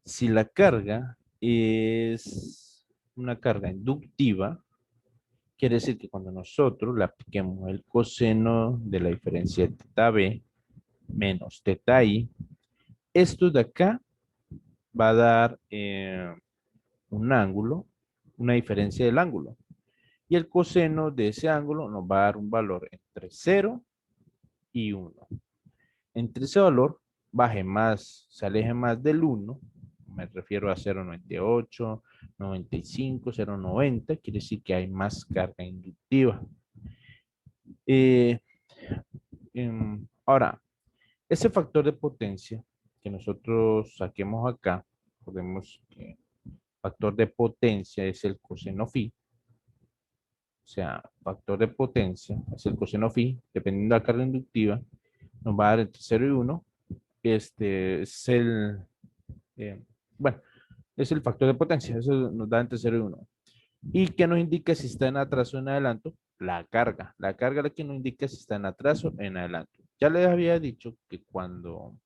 Si la carga es una carga inductiva, quiere decir que cuando nosotros le apliquemos el coseno de la diferencia de teta b menos teta i, esto de acá va a dar un ángulo, una diferencia del ángulo. Y el coseno de ese ángulo nos va a dar un valor entre 0 y 1. Entre ese valor baje más, se aleje más del 1, me refiero a 0,98, 95, 0,90, quiere decir que hay más carga inductiva. Eh, Ahora, ese factor de potencia que nosotros saquemos acá, podemos que el factor de potencia es el coseno phi, o sea, factor de potencia es el coseno phi, dependiendo de la carga inductiva, nos va a dar entre 0 y 1. Este es eh, bueno, es el factor de potencia, eso nos da entre 0 y 1. ¿Y qué nos indica si está en atraso o en adelanto? La carga es la que nos indica si está en atraso o en adelanto. Ya les había dicho que cuando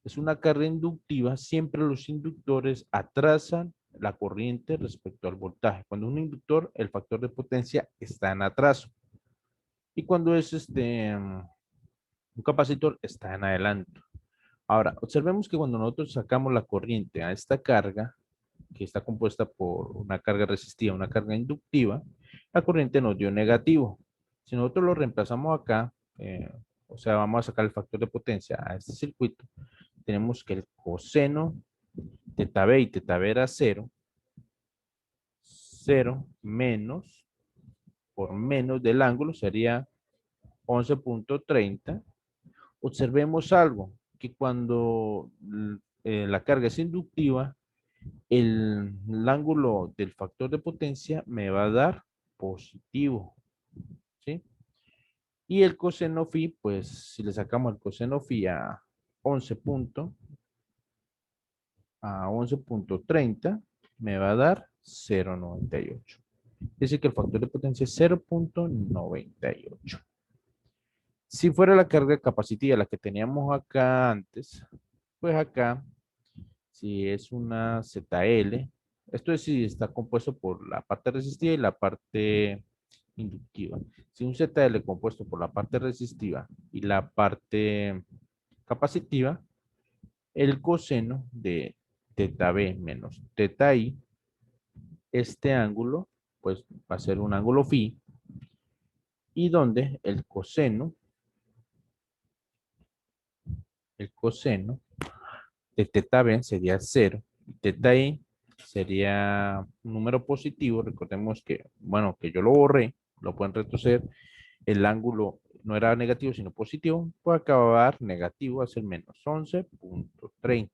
es una carga inductiva, siempre los inductores atrasan la corriente respecto al voltaje. Cuando un inductor, el factor de potencia está en atraso. Y cuando es un capacitor, está en adelanto. Ahora, observemos que cuando nosotros sacamos la corriente a esta carga, que está compuesta por una carga resistiva, una carga inductiva, la corriente nos dio negativo. Si nosotros lo reemplazamos acá, o sea, vamos a sacar el factor de potencia a este circuito, tenemos que el coseno teta b y teta b era 0, 0 menos, por menos del ángulo sería 11,30. Observemos algo, que cuando la carga es inductiva, el ángulo del factor de potencia me va a dar positivo, ¿sí? Y el coseno phi, pues si le sacamos el coseno phi a 11 a 11,30, me va a dar 0,98. Es decir, que el factor de potencia es 0,98. Si fuera la carga capacitiva, la que teníamos acá antes, pues acá, si es una ZL, esto es si está compuesto por la parte resistiva y la parte inductiva. Si un ZL compuesto por la parte resistiva y la parte capacitiva, el coseno de teta B menos teta I, este ángulo, pues va a ser un ángulo phi, y donde el coseno de teta B sería 0 y teta I sería un número positivo. Recordemos que, bueno, que yo lo borré, lo pueden retroceder. El ángulo no era negativo, sino positivo, puede acabar negativo, hacer menos 11,30.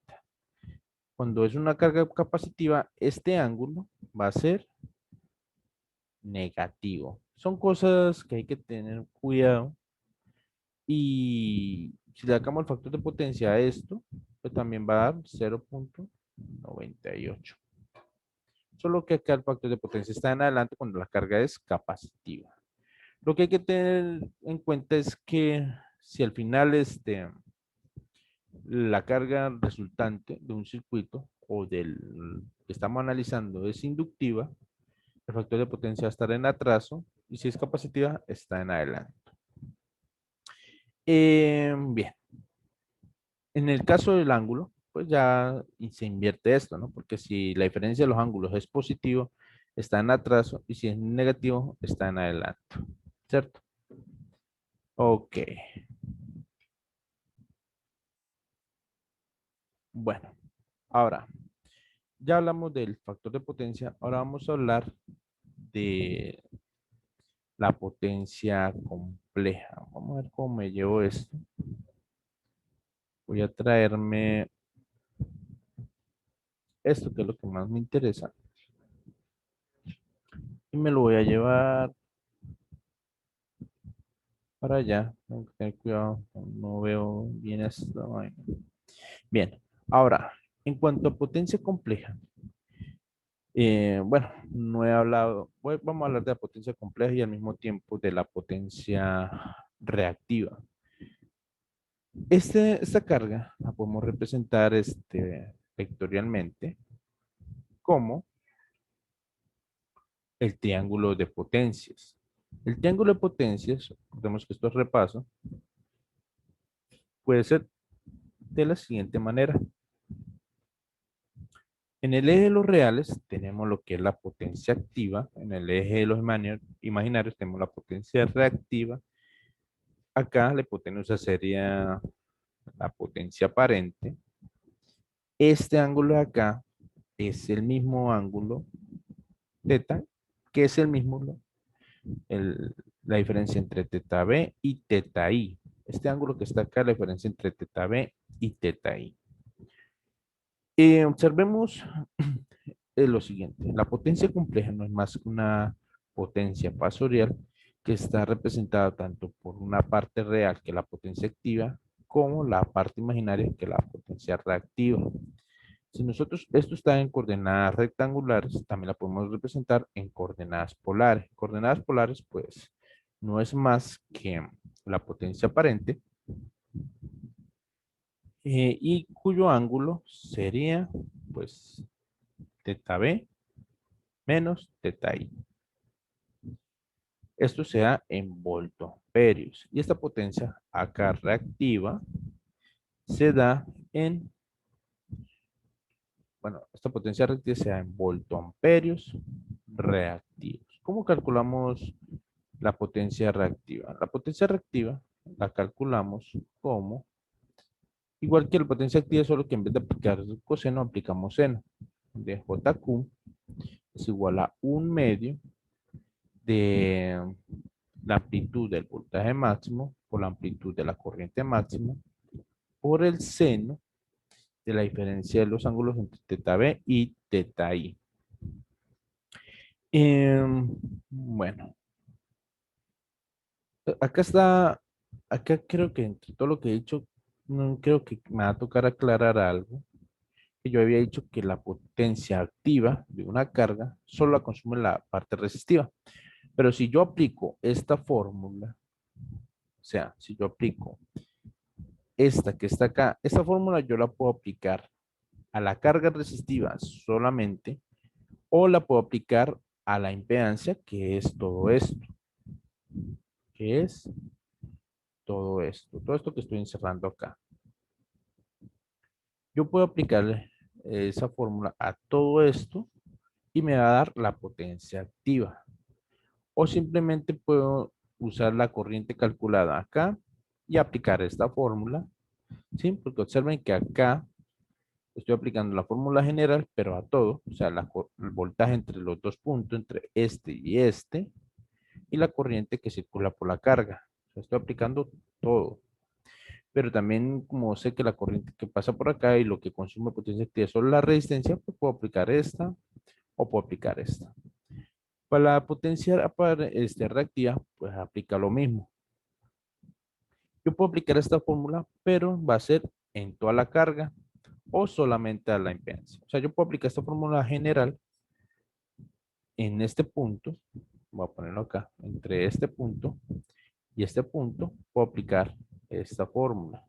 Cuando es una carga capacitiva, este ángulo va a ser negativo. Son cosas que hay que tener cuidado. Y si le sacamos el factor de potencia a esto, pues también va a dar 0,98. Solo que acá el factor de potencia está en adelante cuando la carga es capacitiva. Lo que hay que tener en cuenta es que si al final la carga resultante de un circuito o del que estamos analizando es inductiva, el factor de potencia va a estar en atraso y si es capacitiva está en adelante. Bien, en el caso del ángulo, pues ya se invierte esto, ¿no? Porque si la diferencia de los ángulos es positivo, está en atraso y si es negativo, está en adelante, ¿cierto? Ok, bueno, ahora ya hablamos del factor de potencia, ahora vamos a hablar de la potencia compleja. Vamos a ver cómo me llevo esto. Voy a traerme esto, que es lo que más me interesa, y me lo voy a llevar para allá. Tengo que tener cuidado, no veo bien esta vaina. Bien, ahora, en cuanto a potencia compleja, bueno, no he hablado, vamos a hablar de la potencia compleja y al mismo tiempo de la potencia reactiva. Esta carga la podemos representar vectorialmente como el triángulo de potencias. El triángulo de potencias, recordemos que esto es repaso, puede ser de la siguiente manera. En el eje de los reales tenemos lo que es la potencia activa. En el eje de los imaginarios tenemos la potencia reactiva. Acá la hipotenusa sería la potencia aparente. Este ángulo de acá es el mismo ángulo teta, que es el mismo, la diferencia entre teta B y teta I. Este ángulo que está acá, la diferencia entre teta B y teta I. Observemos lo siguiente. La potencia compleja no es más que una potencia pasorial que está representada tanto por una parte real, que es la potencia activa, como la parte imaginaria, que es la potencia reactiva. Si nosotros, esto está en coordenadas rectangulares, también la podemos representar en coordenadas polares. Coordenadas polares, pues, no es más que la potencia aparente y cuyo ángulo sería, pues, teta B menos teta I. Esto se da en voltoamperios. Y esta potencia acá reactiva se da en, bueno, esta potencia reactiva se da en voltoamperios reactivos. ¿Cómo calculamos la potencia reactiva? La potencia reactiva la calculamos como, igual que la potencia activa, solo que en vez de aplicar coseno, aplicamos seno. De JQ es igual a 1/2 de la amplitud del voltaje máximo por la amplitud de la corriente máxima por el seno de la diferencia de los ángulos entre teta B y teta I. Bueno, acá está, acá creo que entre todo lo que he dicho, creo que me va a tocar aclarar algo. Que yo había dicho que la potencia activa de una carga solo la consume la parte resistiva. Pero si yo aplico esta fórmula, o sea, si yo aplico esta que está acá, esta fórmula yo la puedo aplicar a la carga resistiva solamente o la puedo aplicar a la impedancia, que es todo esto, que es todo esto que estoy encerrando acá. Yo puedo aplicarle esa fórmula a todo esto y me va a dar la potencia activa. O simplemente puedo usar la corriente calculada acá y aplicar esta fórmula, ¿sí? Porque observen que acá estoy aplicando la fórmula general, pero a todo, o sea, el voltaje entre los dos puntos, entre este y la corriente que circula por la carga. O sea, estoy aplicando todo. Pero también, como sé que la corriente que pasa por acá y lo que consume potencia activa es solo la resistencia, pues puedo aplicar esta o puedo aplicar esta. Para la potencia reactiva, pues aplica lo mismo. Yo puedo aplicar esta fórmula, pero va a ser en toda la carga o solamente a la impedancia. O sea, yo puedo aplicar esta fórmula general en este punto, voy a ponerlo acá, entre este punto y este punto, puedo aplicar esta fórmula.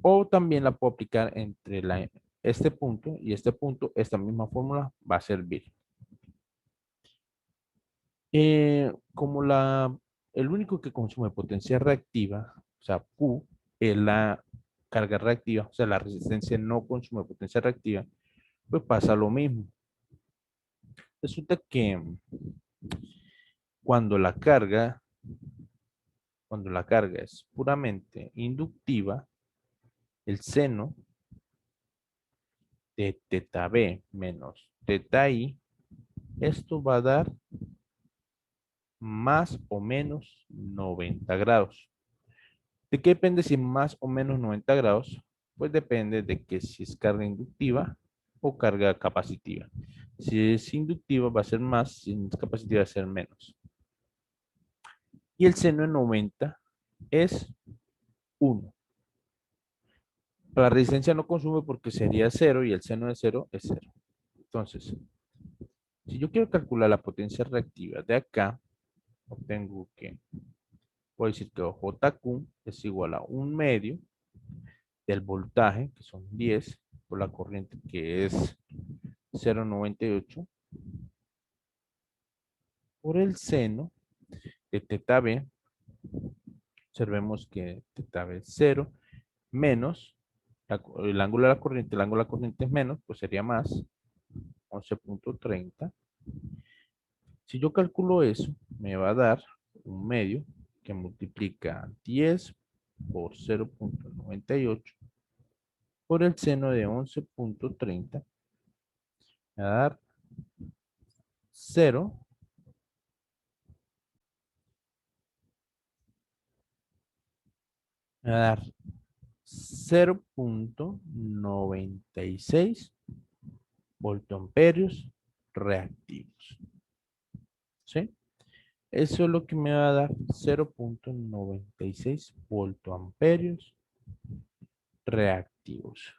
O también la puedo aplicar entre este punto y este punto, esta misma fórmula va a servir. Como el único que consume potencia reactiva, o sea, Q, es la carga reactiva, o sea, la resistencia no consume potencia reactiva, pues pasa lo mismo. Resulta que cuando la carga, cuando la carga es puramente inductiva, el seno de teta B menos teta I, esto va a dar más o menos 90 grados. ¿De qué depende si más o menos 90 grados? Pues depende de que si es carga inductiva o carga capacitiva. Si es inductiva va a ser más, si es capacitiva va a ser menos. Y el seno de 90 es 1. La resistencia no consume porque sería 0 y el seno de 0 es 0. Entonces, si yo quiero calcular la potencia reactiva de acá, obtengo que, voy a decir que JQ es igual a 1/2 del voltaje, que son 10, por la corriente, que es 0,98, por el seno de teta B. Observemos que teta B es 0, menos el ángulo de la corriente. El ángulo de la corriente es menos, pues sería más, 11,30. Si yo calculo eso, me va a dar un medio que multiplica 10 por 0,98 por el seno de 11,30. Me va a dar 0, me va a dar 0,96 voltamperios reactivos. ¿Sí? Eso es lo que me va a dar 0,96 voltamperios reactivos.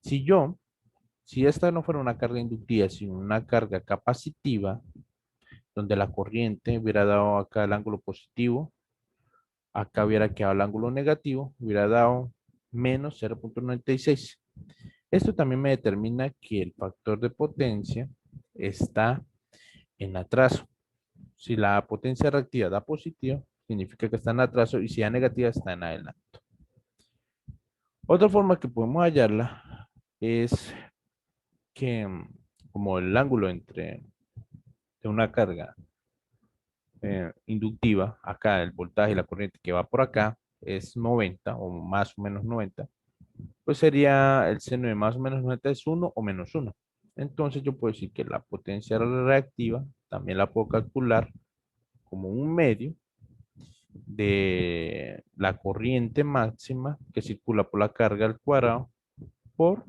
Si yo, si esta no fuera una carga inductiva, sino una carga capacitiva, donde la corriente hubiera dado acá el ángulo positivo, acá hubiera quedado el ángulo negativo, hubiera dado menos 0,96. Esto también me determina que el factor de potencia está en atraso. Si la potencia reactiva da positiva, significa que está en atraso, y si da negativa, está en adelanto. Otra forma que podemos hallarla es que, como el ángulo entre de una carga inductiva, acá el voltaje y la corriente que va por acá es 90 o más o menos 90, pues sería el seno de más o menos 90 es 1 o menos 1. Entonces yo puedo decir que la potencia reactiva también la puedo calcular como un medio de la corriente máxima que circula por la carga al cuadrado por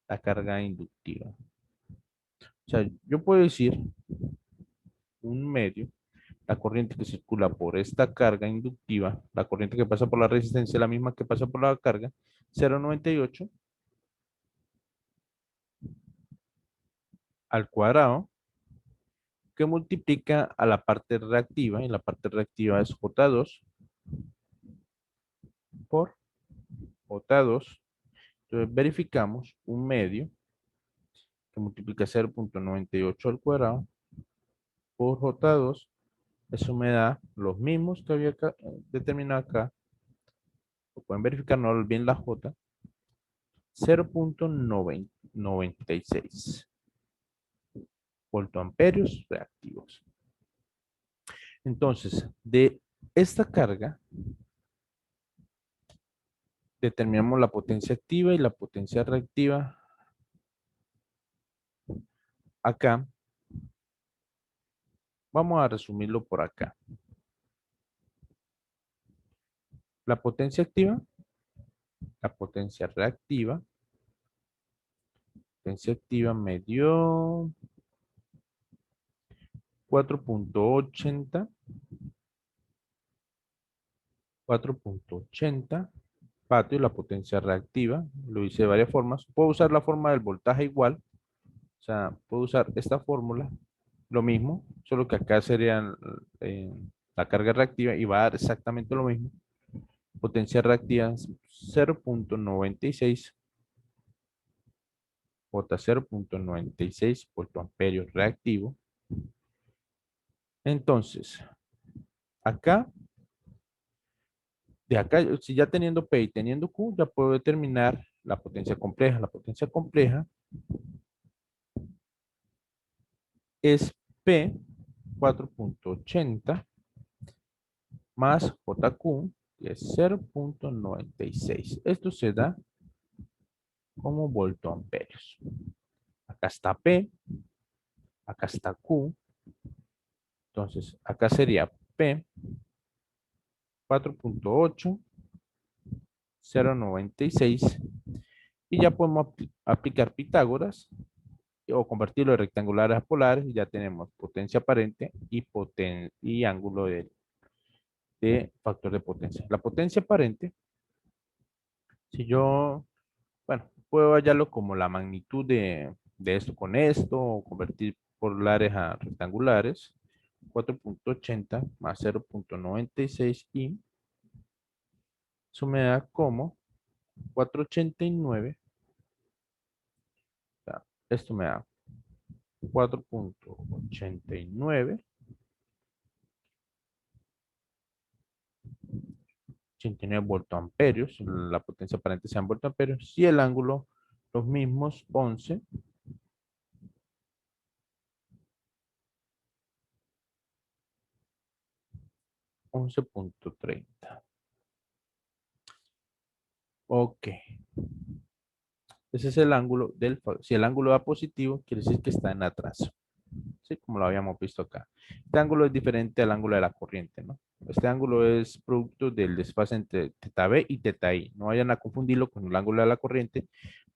la carga inductiva. O sea, yo puedo decir un medio, la corriente que circula por esta carga inductiva, la corriente que pasa por la resistencia es la misma que pasa por la carga, 0,98 al cuadrado, que multiplica a la parte reactiva, y la parte reactiva es J2 por J2. Entonces verificamos un medio que multiplica 0,98 al cuadrado por J2. Eso me da los mismos que había determinado acá. Lo pueden verificar, no olviden la J. 0,96 voltamperios reactivos. Entonces, de esta carga, determinamos la potencia activa y la potencia reactiva. Acá, vamos a resumirlo por acá. La potencia activa, la potencia reactiva. Potencia activa me dio 4,80. 4,80 vatios la potencia reactiva. Lo hice de varias formas. Puedo usar la forma del voltaje igual. O sea, puedo usar esta fórmula. Lo mismo, solo que acá sería la carga reactiva y va a dar exactamente lo mismo. Potencia reactiva 0,96 J 0,96 voltamperios reactivo. Entonces, acá, de acá, si ya teniendo P y teniendo Q, ya puedo determinar la potencia compleja. La potencia compleja es P 4,80 más JQ, que es 0,96. Esto se da como voltamperios. Acá está P, acá está Q. Entonces, acá sería P 4,8, 0,96. Y ya podemos aplicar Pitágoras o convertirlo de rectangulares a polares, y ya tenemos potencia aparente y ángulo de factor de potencia. La potencia aparente, si yo, bueno, puedo hallarlo como la magnitud de esto con esto, o convertir polares a rectangulares, 4,80 más 0,96 y Eso me da como 489. O sea, esto me da 4,89. 89 voltoamperios. La potencia aparente sea en voltoamperios. Y el ángulo, los mismos 11,30. Ok. Ese es el ángulo si el ángulo da positivo, quiere decir que está en atraso. ¿Sí? Como lo habíamos visto acá. Este ángulo es diferente al ángulo de la corriente, ¿no? Este ángulo es producto del desfase entre teta B y teta I. No vayan a confundirlo con el ángulo de la corriente,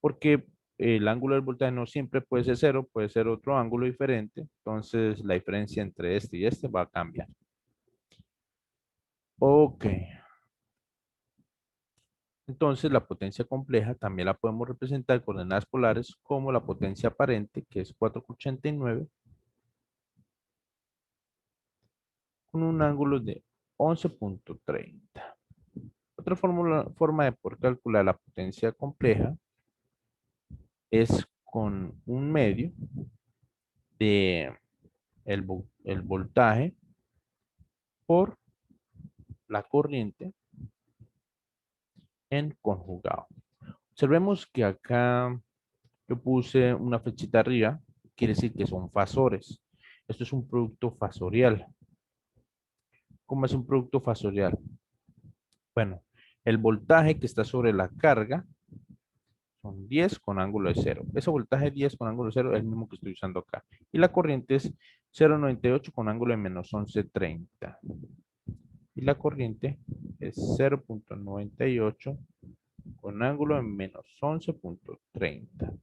porque el ángulo del voltaje no siempre puede ser cero, puede ser otro ángulo diferente. Entonces, la diferencia entre este y este va a cambiar. Ok. Entonces, la potencia compleja también la podemos representar en coordenadas polares como la potencia aparente, que es 4,89, con un ángulo de 11,30. Otra forma de poder calcular la potencia compleja es con un medio de el voltaje por la corriente en conjugado. Observemos que acá yo puse una flechita arriba, quiere decir que son fasores. Esto es un producto fasorial. ¿Cómo es un producto fasorial? Bueno, el voltaje que está sobre la carga son 10 con ángulo de 0. Ese voltaje 10 con ángulo de 0 es el mismo que estoy usando acá. Y la corriente es 0,98 con ángulo de menos 11,30. Y la corriente es 0,98 con ángulo de menos 11,30.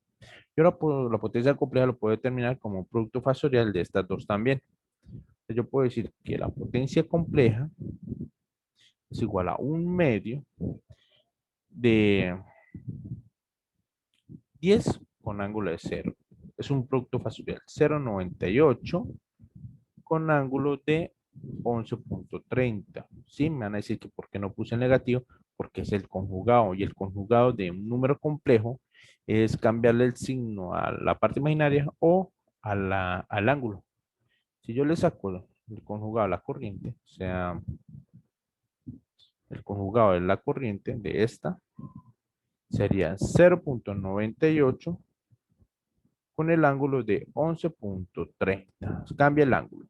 Y ahora la potencia compleja lo puedo determinar como un producto fasorial de estas dos también. Entonces yo puedo decir que la potencia compleja es igual a un medio de 10 con ángulo de 0. Es un producto fasorial 0,98 con ángulo de 11,30. ¿Sí? Me van a decir que por qué no puse el negativo, porque es el conjugado. Y el conjugado de un número complejo es cambiarle el signo a la parte imaginaria o al ángulo. Si yo le saco el conjugado a la corriente, o sea, el conjugado de la corriente de esta, sería 0,98 con el ángulo de 11,30. Cambia el ángulo.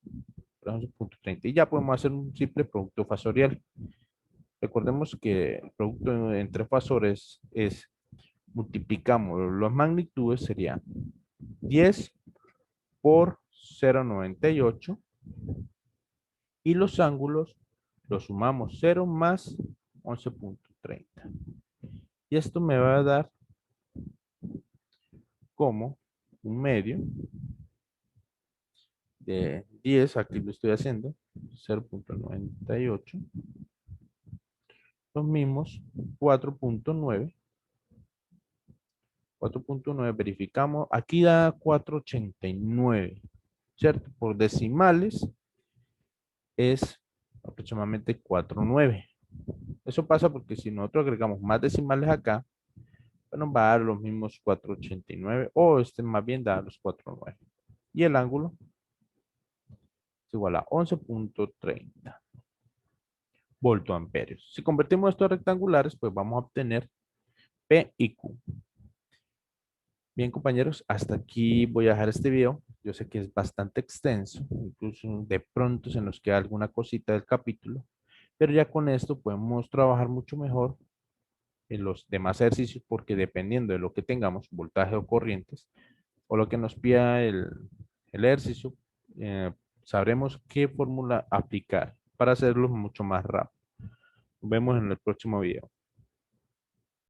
11,30. Y ya podemos hacer un simple producto fasorial. Recordemos que el producto entre fasores es, multiplicamos las magnitudes, sería 10 por 0,98 y los ángulos los sumamos 0 más 11,30. Y esto me va a dar como un medio de 10, aquí lo estoy haciendo, 0,98, los mismos 4,9. 4,9 verificamos, aquí da 4,89, ¿cierto? Por decimales es aproximadamente 4,9. Eso pasa porque si nosotros agregamos más decimales acá, pues nos va a dar los mismos 4,89 o este más bien da los 4,9. Y el ángulo es igual a 11,30 voltoamperios. Si convertimos estos rectangulares, pues vamos a obtener P y Q. Bien, compañeros, hasta aquí voy a dejar este video. Yo sé que es bastante extenso, incluso de pronto se nos queda alguna cosita del capítulo, pero ya con esto podemos trabajar mucho mejor en los demás ejercicios porque dependiendo de lo que tengamos, voltaje o corrientes, o lo que nos pida el ejercicio, eh, sabremos qué fórmula aplicar para hacerlo mucho más rápido. Nos vemos en el próximo video.